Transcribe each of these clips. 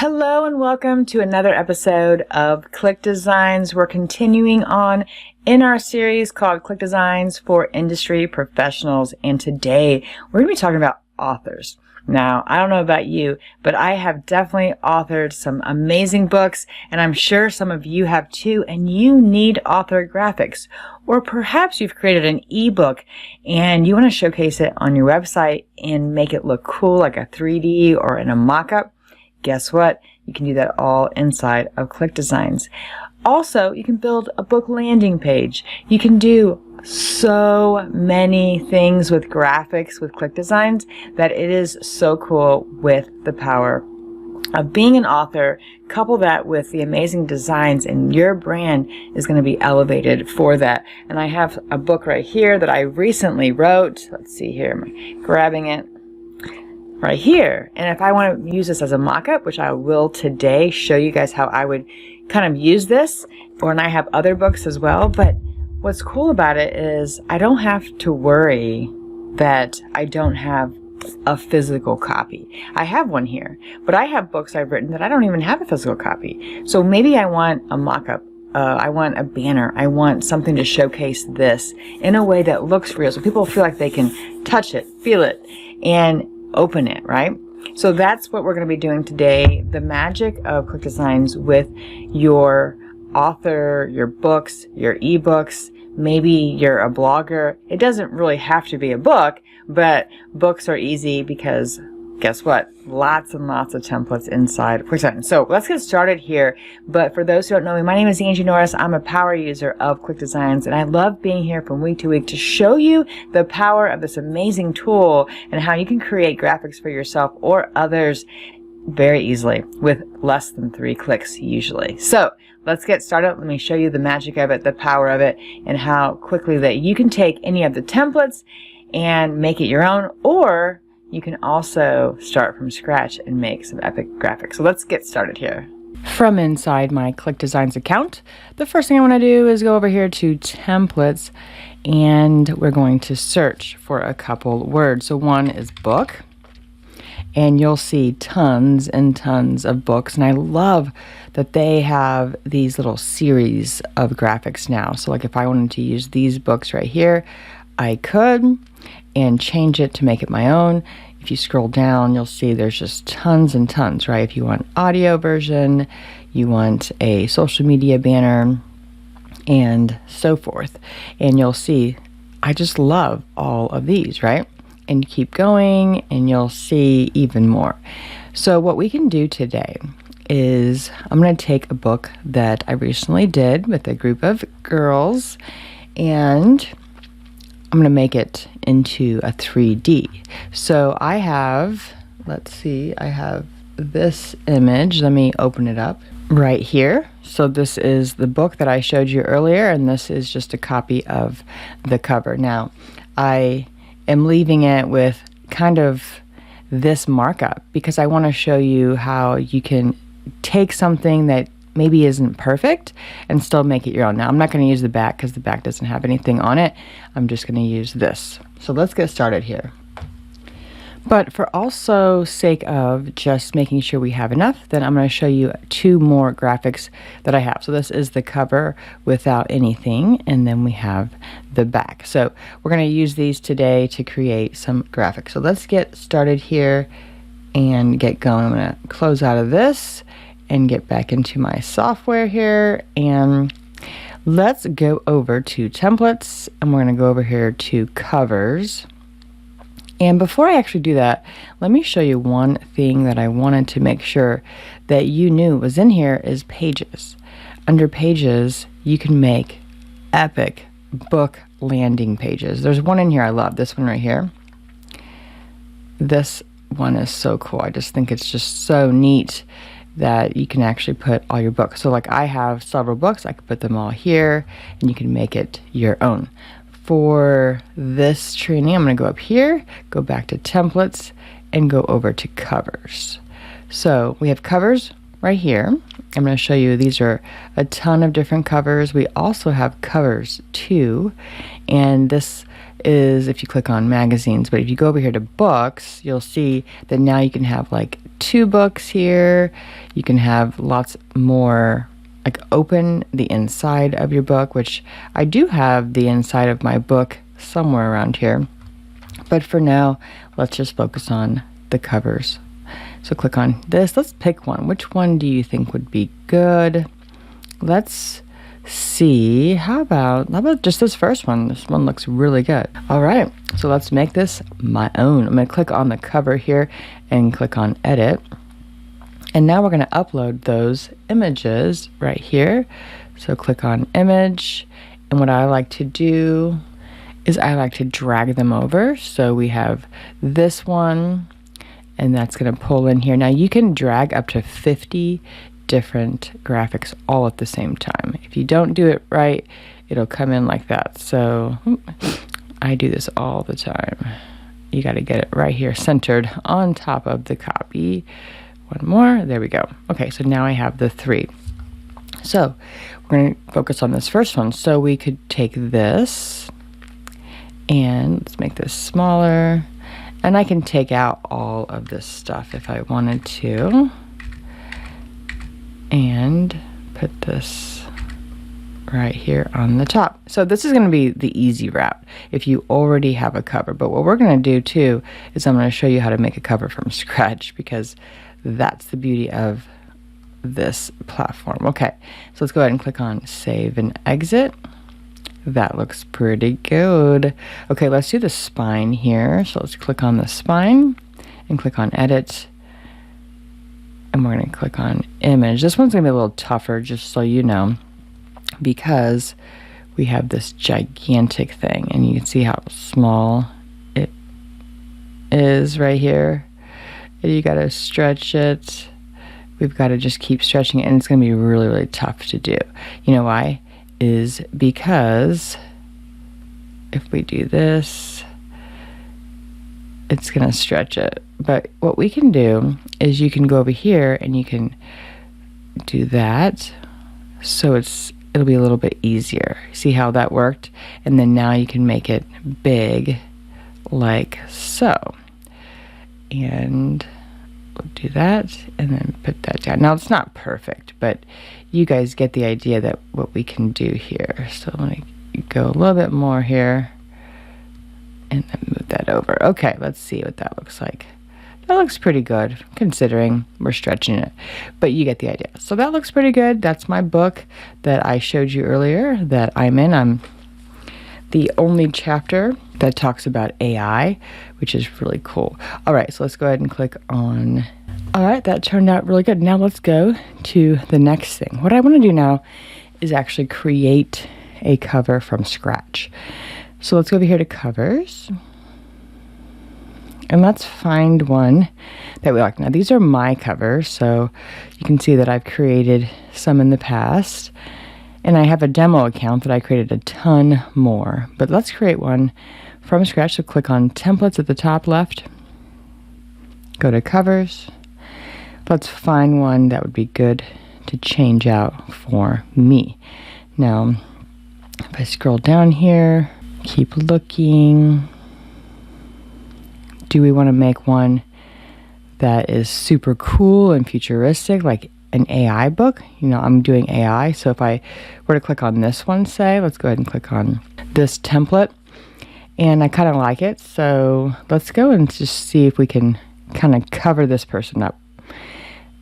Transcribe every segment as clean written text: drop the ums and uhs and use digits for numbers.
Hello and welcome to another episode of ClickDesigns. We're continuing on in our series called ClickDesigns for Industry Professionals, and today we're going to be talking about authors. Now, I don't know about you, but I have definitely authored some amazing books, and I'm sure some of you have too, and you need author graphics. Or perhaps you've created an ebook and you want to showcase it on your website and make it look cool like a 3D or in a mock-up. Guess what? You can do that all inside of ClickDesigns. Also, you can build a book landing page. You can do so many things with graphics with ClickDesigns that it is so cool with the power of being an author. Couple that with the amazing designs and your brand is going to be elevated for that. And I have a book right here that I recently wrote. Let's see here, I'm grabbing it. Right here. And if I want to use this as a mock-up, which I will today show you guys how I would kind of use this, and I have other books as well, but what's cool about it is I don't have to worry that I don't have a physical copy. I have one here, but I have books I've written that I don't even have a physical copy. So maybe I want a mock-up. I want a banner. I want something to showcase this in a way that looks real so people feel like they can touch it, feel it, and open it, right? So that's what we're going to be doing today. The magic of ClickDesigns with your author, your books, your ebooks. Maybe you're a blogger. It doesn't really have to be a book, but books are easy because guess what? Lots and lots of templates inside ClickDesigns. So let's get started here. But for those who don't know me, my name is Angie Norris. I'm a power user of ClickDesigns, and I love being here from week to week to show you the power of this amazing tool and how you can create graphics for yourself or others very easily with less than 3 clicks usually. So let's get started. Let me show you the magic of it, the power of it, and how quickly that you can take any of the templates and make it your own, or you can also start from scratch and make some epic graphics. So let's get started here. From inside my ClickDesigns account, the first thing I want to do is go over here to templates, and we're going to search for a couple words. So one is book, and you'll see tons and tons of books, and I love that they have these little series of graphics now. So like if I wanted to use these books right here, I could, and change it to make it my own. If you scroll down, you'll see there's just tons and tons, right? If you want audio version, you want a social media banner, and so forth. And you'll see, I just love all of these, right? And you keep going, and you'll see even more. So what we can do today is I'm going to take a book that I recently did with a group of girls, and I'm going to make it into a 3D. So I have, let's see, I have this image. Let me open it up right here. So this is the book that I showed you earlier, and this is just a copy of the cover. Now, I am leaving it with kind of this markup because I want to show you how you can take something that maybe isn't perfect and still make it your own. Now, I'm not going to use the back because the back doesn't have anything on it. I'm just going to use this. So let's get started here. But for also sake of just making sure we have enough, then I'm going to show you 2 more graphics that I have. So this is the cover without anything, and then we have the back. So we're going to use these today to create some graphics. So let's get started here and get going. I'm going to close out of this and get back into my software here, and let's go over to templates, and we're going to go over here to covers. And before I actually do that, let me show you one thing that I wanted to make sure that you knew was in here is pages. Under pages, you can make epic book landing pages. There's one in here I love, this one right here. This one is so cool. I just think it's just so neat that you can actually put all your books. So like I have several books, I could put them all here, and you can make it your own. For this training, I'm going to go up here, go back to templates, and go over to covers. So we have covers, right here, I'm going to show you, these are a ton of different covers. We also have covers too, and this is if you click on magazines, but if you go over here to books, you'll see that now you can have like 2 books here. You can have lots more, like open the inside of your book, which I do have the inside of my book somewhere around here. But for now, let's just focus on the covers. So click on this. Let's pick one. Which one do you think would be good? Let's see. How about just this first one? This one looks really good. All right. So let's make this my own. I'm going to click on the cover here and click on edit. And now we're going to upload those images right here. So click on image. And what I like to do is I like to drag them over. So we have this one, and that's going to pull in here. Now you can drag up to 50 different graphics all at the same time. If you don't do it right, it'll come in like that. So I do this all the time. You got to get it right here centered on top of the copy. One more. There we go. Okay, so now I have the 3. So we're going to focus on this first one. So we could take this and let's make this smaller. And I can take out all of this stuff if I wanted to. And put this right here on the top. So this is going to be the easy route if you already have a cover. But what we're going to do too is I'm going to show you how to make a cover from scratch, because that's the beauty of this platform. Okay, so let's go ahead and click on save and exit. That looks pretty good. Okay, let's do the spine here. So let's click on the spine and click on edit. And we're going to click on image. This one's going to be a little tougher, just so you know, because we have this gigantic thing, and you can see how small it is right here. And you got to stretch it. We've got to just keep stretching it, and it's going to be really, really tough to do. You know why? Is because if we do this, it's going to stretch it. But what we can do is you can go over here and you can do that. So it'll be a little bit easier. See how that worked? And then now you can make it big like so. And we'll do that and then put that down. Now it's not perfect, but you guys get the idea that what we can do here. So let me go a little bit more here and then move that over. Okay, let's see what that looks like. That looks pretty good considering we're stretching it, but you get the idea. So that looks pretty good. That's my book that I showed you earlier that I'm in. I'm the only chapter that talks about AI, which is really cool. All right, so let's go ahead and click on. All right, that turned out really good. Now let's go to the next thing. What I want to do now is actually create a cover from scratch. So let's go over here to covers. And let's find one that we like. Now these are my covers, so you can see that I've created some in the past. And I have a demo account that I created a ton more. But let's create one from scratch. So click on templates at the top left. Go to covers. Let's find one that would be good to change out for me. Now, if I scroll down here, keep looking. Do we want to make one that is super cool and futuristic, like an AI book? You know, I'm doing AI, so if I were to click on this one, say, let's go ahead and click on this template, and I kind of like it, so let's go and just see if we can kind of cover this person up.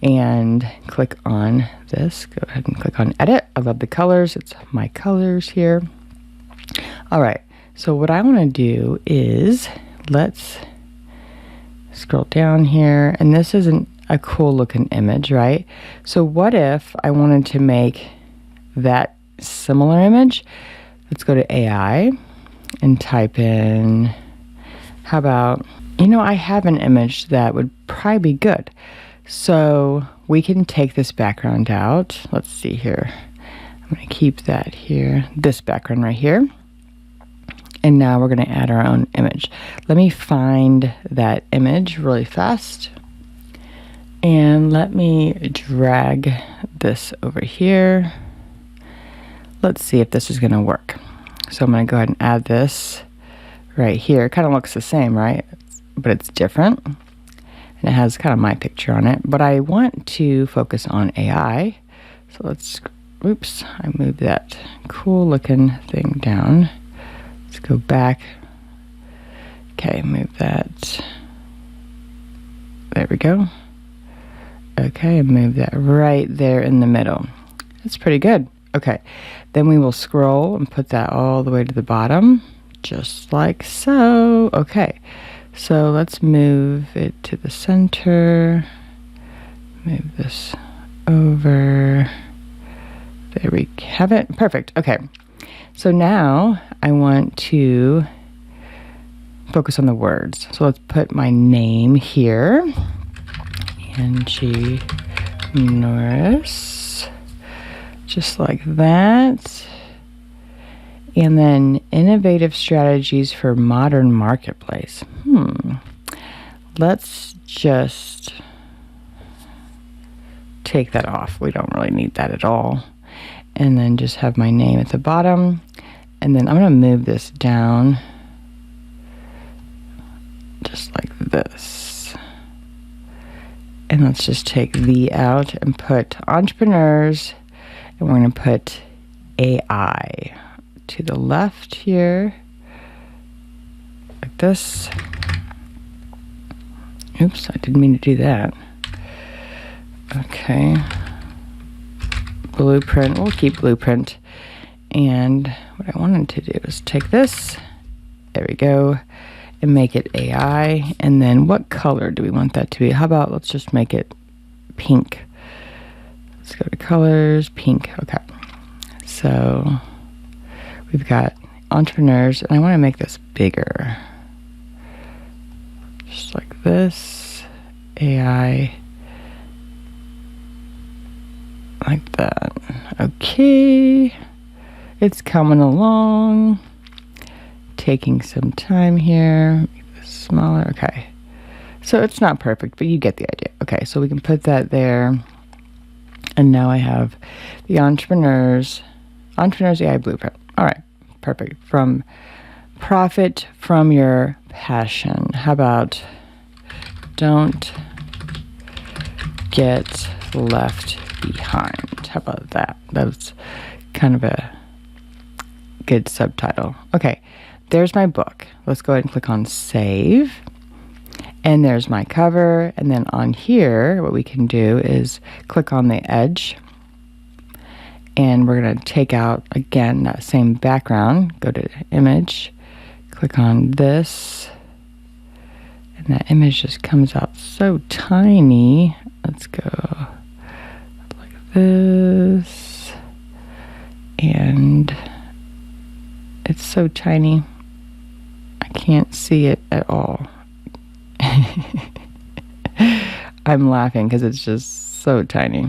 And click on this. Go ahead and click on edit. I love the colors. It's my colors here. All right, so what I want to do is let's scroll down here, and this isn't a cool looking image, right? So what if I wanted to make that similar image? Let's go to AI and type in, how about, you know, I have an image that would probably be good. So we can take this background out. Let's see here. I'm going to keep that here, this background right here. And now we're going to add our own image. Let me find that image really fast. And let me drag this over here. Let's see if this is going to work. So I'm going to go ahead and add this right here. It kind of looks the same, right? But it's different. And it has kind of my picture on it. But I want to focus on AI. So let's, oops, I moved that cool looking thing down. Let's go back. Okay, move that. There we go. Okay, move that right there in the middle. That's pretty good. Okay, then we will scroll and put that all the way to the bottom, just like so. Okay, so let's move it to the center. Move this over. There we have it. Perfect. Okay, so now I want to focus on the words. So let's put my name here. Angie Norris. Just like that. And then innovative strategies for modern marketplace. Let's just take that off. We don't really need that at all. And then just have my name at the bottom. And then I'm going to move this down just like this. And let's just take the out and put entrepreneurs. And we're going to put AI to the left here, like this. Oops, I didn't mean to do that. Okay. Blueprint, we'll keep blueprint. And what I wanted to do is take this, there we go, and make it AI. And then what color do we want that to be? How about let's just make it pink. Let's go to colors, pink. Okay. So we've got entrepreneurs, and I want to make this bigger. Just like this. AI. Like that. Okay. It's coming along. Taking some time here. Make this smaller. Okay. So it's not perfect, but you get the idea. Okay, so we can put that there. And now I have the Entrepreneurs AI Blueprint. All right, perfect. From profit from your passion. How about don't get left behind? How about that? That's kind of a good subtitle. Okay, there's my book. Let's go ahead and click on Save. And there's my cover. And then on here, what we can do is click on the edge. And we're going to take out, again, that same background. Go to Image. Click on this. And that image just comes out so tiny. Let's go like this. And it's so tiny. I can't see it at all. I'm laughing because it's just so tiny.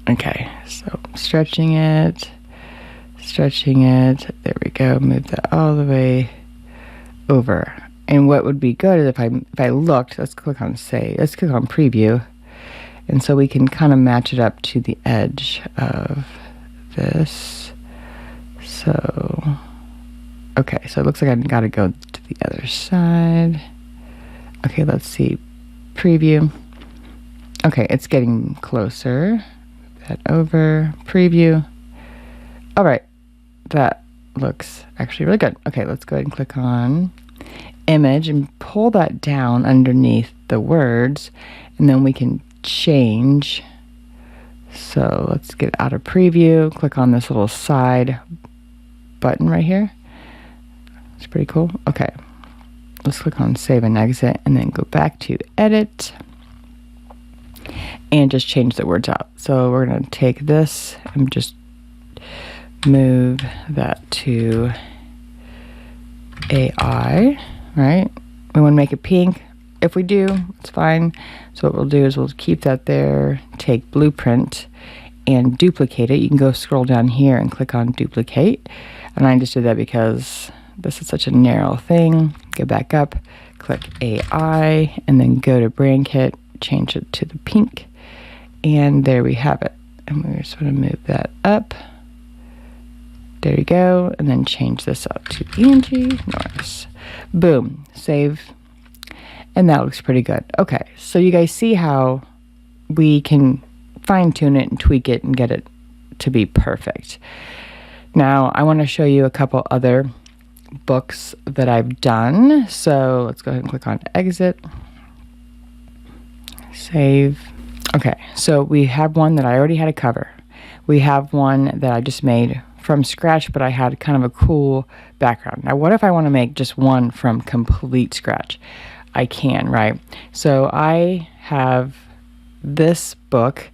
Okay, so stretching it. There we go. Move that all the way over. And what would be good is if I looked, let's click on Save. Let's click on Preview. And so we can kind of match it up to the edge of this. So, okay, so it looks like I've got to go to the other side. Okay, let's see. Preview. Okay, it's getting closer. Move that over. Preview. All right, that looks actually really good. Okay, let's go ahead and click on Image and pull that down underneath the words, and then we can change. So let's get out of Preview. Click on this little side button right here. It's pretty cool. Okay, let's click on Save and Exit, and then go back to Edit and just change the words out. So we're going to take this and just move that to AI, right? We want to make it pink. If we do, it's fine. So what we'll do is we'll keep that there, take Blueprint and duplicate it. You can go scroll down here and click on Duplicate. And I just did that because this is such a narrow thing. Go back up, click AI, and then go to brand kit, change it to the pink, and there we have it. And we're just going to move that up. There you go, and then change this up to Angie Norris. Boom, save, and that looks pretty good. Okay, so you guys see how we can fine tune it and tweak it and get it to be perfect. Now I want to show you a couple other books that I've done. So let's go ahead and click on exit, save. Okay, so we have one that I already had a cover. We have one that I just made from scratch, but I had kind of a cool background. Now what if I want to make just one from complete scratch? I can, right? So I have this book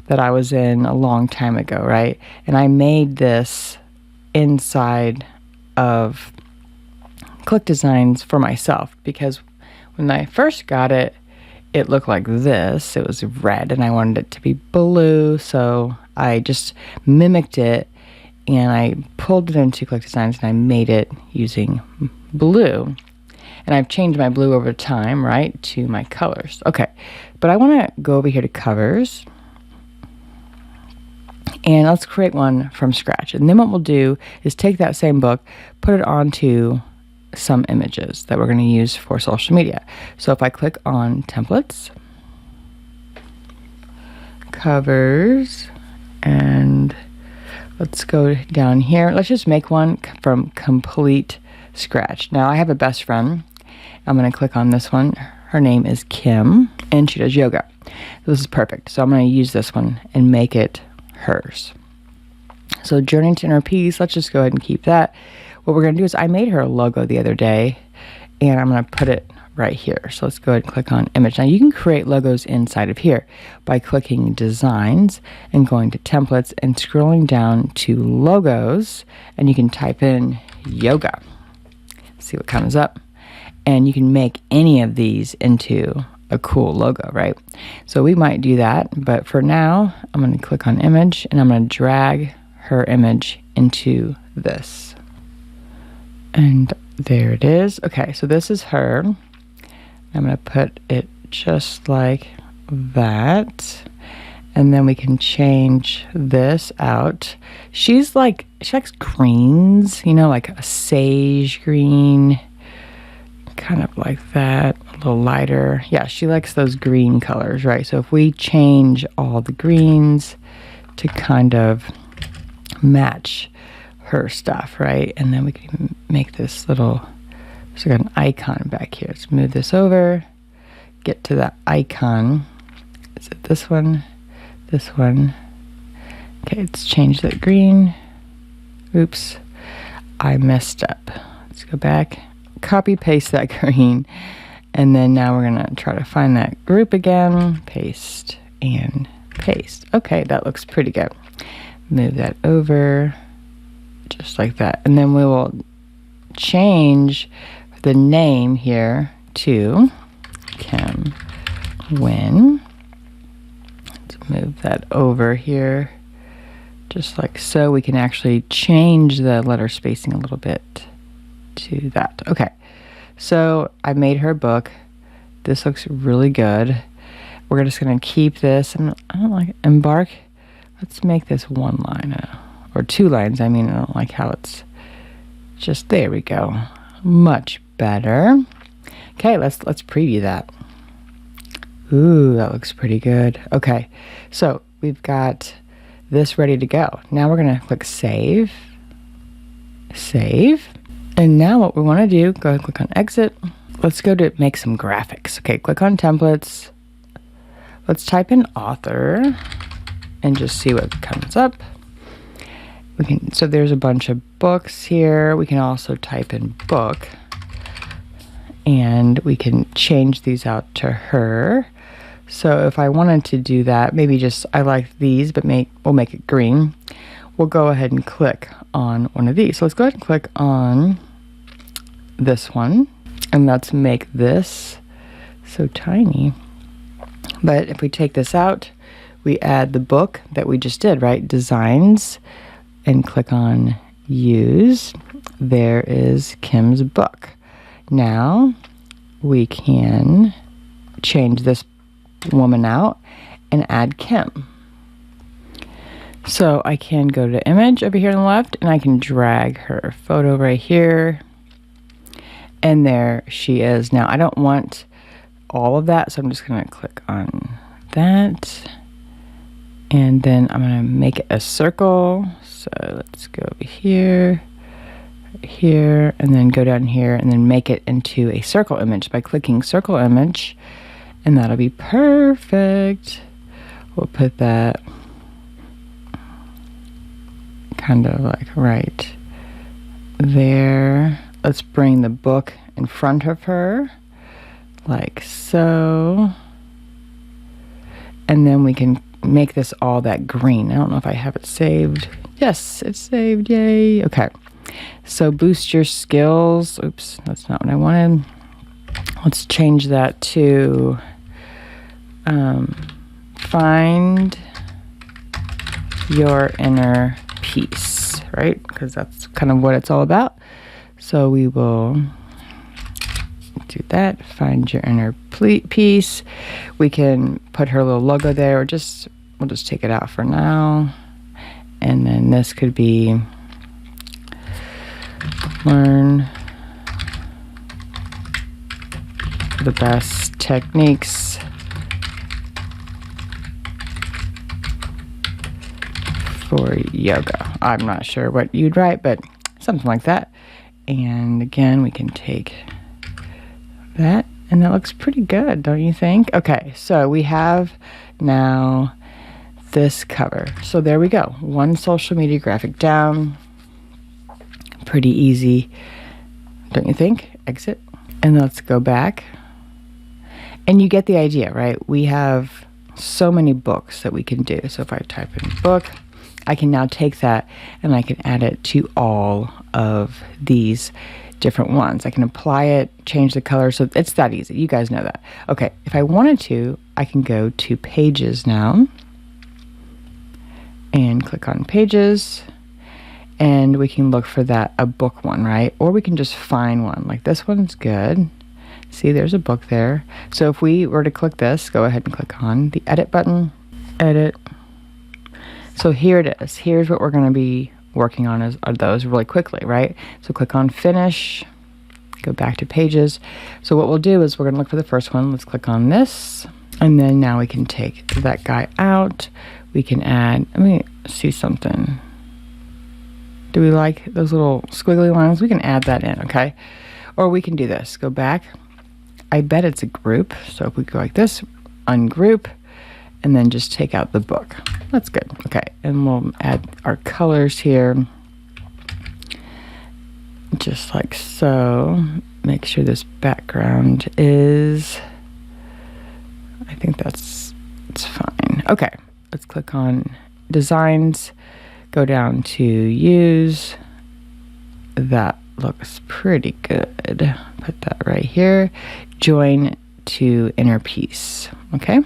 that I was in a long time ago, right? And I made this inside of ClickDesigns for myself, because when I first got it, it looked like this. It was red and I wanted it to be blue, so I just mimicked it and I pulled it into ClickDesigns and I made it using blue. And I've changed my blue over time, right, to my colors. Okay, but I want to go over here to covers. And let's create one from scratch. And then what we'll do is take that same book, put it onto some images that we're going to use for social media. So if I click on templates, covers, and let's go down here. Let's just make one from complete scratch. Now I have a best friend. I'm going to click on this one. Her name is Kim, and she does yoga. This is perfect. So I'm going to use this one and make it hers. So Journey to Inner Peace, let's just go ahead and keep that. What we're going to do is I made her a logo the other day, and I'm going to put it right here. So let's go ahead and click on image. Now you can create logos inside of here by clicking designs and going to templates and scrolling down to logos, and you can type in yoga. See what comes up. And you can make any of these into a cool logo, right? So we might do that, but for now, I'm going to click on image and I'm going to drag her image into this. And there it is. Okay, so this is her. I'm going to put it just like that. And then we can change this out. She likes greens, you know, like a sage green, kind of like that, a little lighter. Yeah, she likes those green colors, right? So if we change all the greens to kind of match her stuff, right? And then we can make this little, so we got an icon back here. Let's move this over, get to that icon. Is it this one? This one. Okay, let's change that green. Oops, I messed up. Let's go back, copy paste that green, and then now we're gonna try to find that group again, paste and paste. Okay, that looks pretty good. Move that over just like that, and then we will change the name here to Kim Win. Let's move that over here just like so. We can actually change the letter spacing a little bit to that. Okay, so I made her book. This looks really good. We're just gonna keep this, and I don't like embark. Let's make this one line or two lines. I mean, I don't like how it's just, there we go, much better. Okay, let's preview that. Ooh, that looks pretty good. Okay, so we've got this ready to go. Now we're gonna click save, and now what we want to do, go ahead and click on exit. Let's go to make some graphics. Okay, click on templates. Let's type in author and just see what comes up. We can, so there's a bunch of books here. We can also type in book, and we can change these out to her. So if I wanted to do that, maybe just, I like these, but we'll make it green. We'll go ahead and click on one of these. So let's go ahead and click on this one, and let's make this so tiny. But if we take this out, we add the book that we just did, right? Designs, and click on use. There is Kim's book. Now we can change this woman out and add Kim. So I can go to image over here on the left, and I can drag her photo right here. And there she is. Now I don't want all of that, so I'm just going to click on that. And then I'm going to make it a circle. So let's go over here, right here, and then go down here and then make it into a circle image by clicking circle image. And that'll be perfect. We'll put that kind of like right there. Let's bring the book in front of her, like so. And then we can make this all that green. I don't know if I have it saved. Yes, it's saved, yay. Okay, so boost your skills. Oops, that's not what I wanted. Let's change that to find your inner peace, right? Because that's kind of what it's all about. So we will do that. Find your inner peace. We can put her little logo there, or we'll just take it out for now. And then this could be learn the best techniques for yoga. I'm not sure what you'd write, but something like that. And again, we can take that, and that looks pretty good, don't you think? Okay, so we have now this cover. So there we go. One social media graphic down. Pretty easy, don't you think? Exit. And let's go back. And you get the idea, right? We have so many books that we can do. So if I type in book, I can now take that and I can add it to all of these different ones. I can apply it, change the color. So it's that easy. You guys know that. Okay, if I wanted to, I can go to pages now and click on pages, and we can look for a book one, right? Or we can just find one. Like this one's good. See, there's a book there. So if we were to click this, go ahead and click on the edit button, edit. So here it is. Here's what we're going to be working on are those really quickly, right? So click on finish, go back to pages. So what we'll do is we're going to look for the first one. Let's click on this. And then now we can take that guy out. We can add, let me see something. Do we like those little squiggly lines? We can add that in, okay? Or we can do this, go back. I bet it's a group. So if we go like this, ungroup, and then just take out the book. That's good. Okay, and we'll add our colors here. Just like so. Make sure this background is, I think it's fine. Okay, let's click on designs, go down to use. That looks pretty good. Put that right here. Join to inner piece, okay?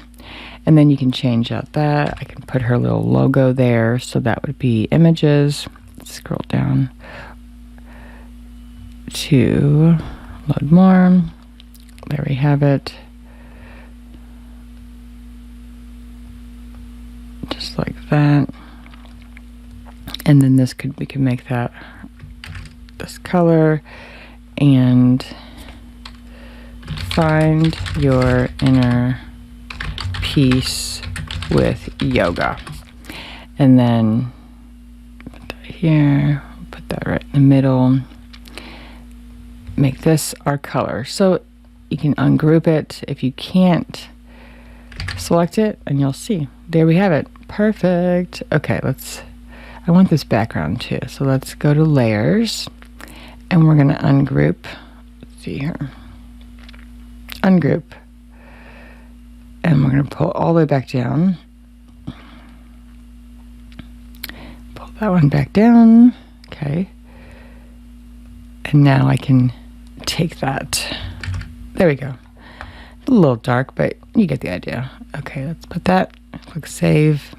And then you can change out that. I can put her little logo there. So that would be images. Let's scroll down to load more. There we have it. Just like that. And then we can make that this color, and find your inner peace with yoga. And then put that here, put that right in the middle. Make this our color. So you can ungroup it if you can't. Select it and you'll see. There we have it. Perfect. Okay, I want this background too. So let's go to layers and we're going to ungroup. Let's see here. Ungroup. And we're going to pull all the way back down. Pull that one back down. Okay. And now I can take that. There we go. A little dark, but you get the idea. Okay, let's put that. Click save.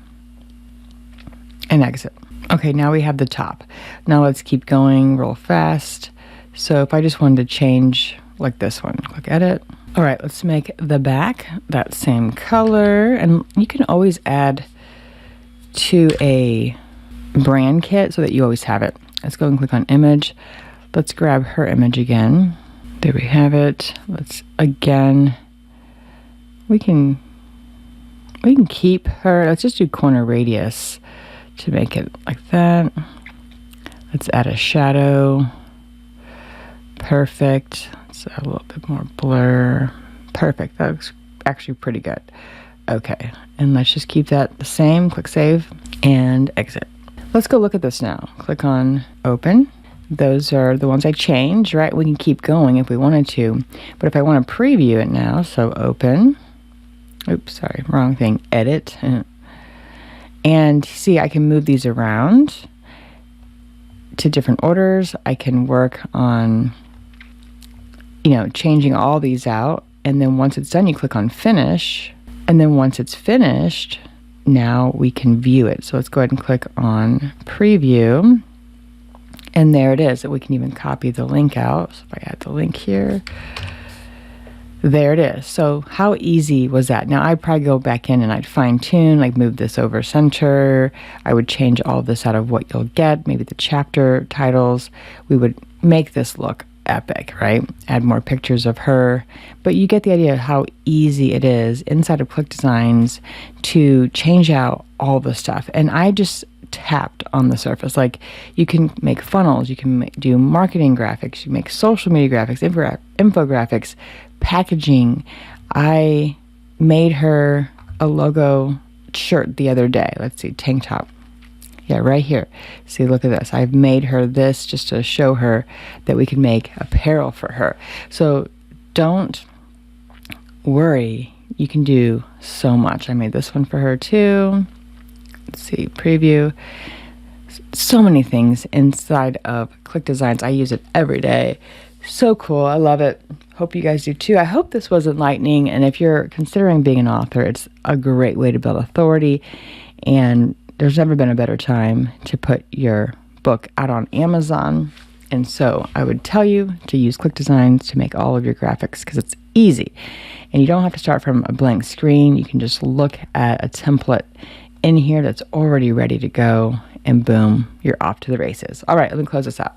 And exit. Okay, now we have the top. Now let's keep going real fast. So if I just wanted to change like this one. Click edit. All right, let's make the back that same color. And you can always add to a brand kit so that you always have it. Let's go and click on image. Let's grab her image again. There we have it. Let's again, we can keep her. Let's just do corner radius to make it like that. Let's add a shadow. Perfect. Let's add a little bit more blur. Perfect. That looks actually pretty good. Okay, and let's just keep that the same. Click save and exit. Let's go look at this now. Click on open. Those are the ones I changed, right? We can keep going if we wanted to, but if I want to preview it now, so open. Oops, sorry, wrong thing. Edit. And see, I can move these around to different orders. I can work on, changing all these out. And then once it's done, you click on finish. And then once it's finished, now we can view it. So let's go ahead and click on preview. And there it is. We can even copy the link out. So if I add the link here, there it is. So how easy was that? Now I'd probably go back in and I'd fine tune, like move this over center. I would change all this out of what you'll get, maybe the chapter titles. We would make this look epic, right? Add more pictures of her. But you get the idea of how easy it is inside of ClickDesigns to change out all the stuff. And I just tapped on the surface. Like, you can make funnels, you can do marketing graphics, you can make social media graphics, infographics, packaging. I made her a logo shirt the other day. Let's see, tank top. Yeah, right here. See, look at this. I've made her this just to show her that we can make apparel for her. So don't worry. You can do so much. I made this one for her too. Let's see, preview. So many things inside of ClickDesigns. I use it every day. So cool. I love it. Hope you guys do too. I hope this was enlightening. And if you're considering being an author, it's a great way to build authority. And there's never been a better time to put your book out on Amazon. And so I would tell you to use ClickDesigns to make all of your graphics because it's easy. And you don't have to start from a blank screen. You can just look at a template in here that's already ready to go, and boom, you're off to the races. All right, let me close this out.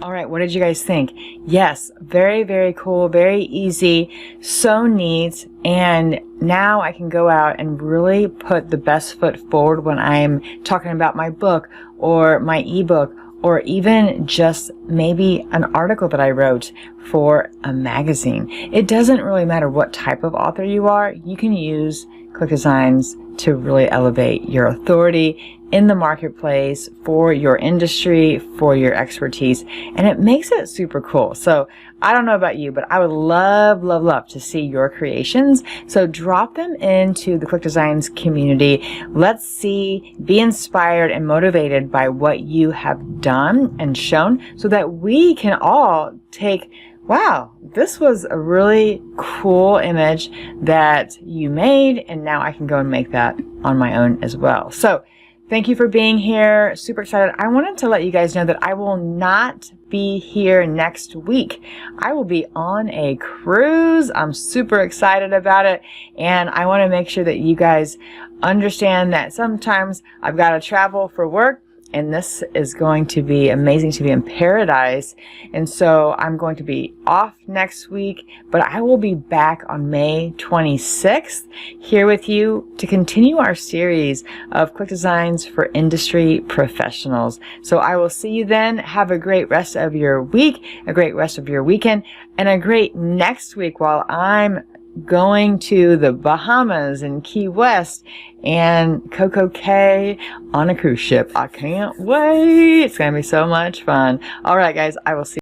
All right, what did you guys think? Yes, very, very cool, very easy, so neat. And now I can go out and really put the best foot forward when I'm talking about my book or my ebook, or even just maybe an article that I wrote for a magazine. It doesn't really matter what type of author you are. You can use ClickDesigns to really elevate your authority in the marketplace, for your industry, for your expertise, and it makes it super cool. So I don't know about you, but I would love, love, love to see your creations. So drop them into the ClickDesigns community. Let's see, be inspired and motivated by what you have done and shown so that we can all take, wow, this was a really cool image that you made, and now I can go and make that on my own as well. So thank you for being here. Super excited. I wanted to let you guys know that I will not be here next week. I will be on a cruise. I'm super excited about it. And I want to make sure that you guys understand that sometimes I've got to travel for work. And this is going to be amazing to be in paradise. And so I'm going to be off next week, but I will be back on May 26th here with you to continue our series of ClickDesigns for industry professionals. So I will see you then. Have a great rest of your week, a great rest of your weekend, and a great next week while I'm going to the Bahamas and Key West and Coco Cay on a cruise ship. I can't wait. It's going to be so much fun. All right, guys, I will see you.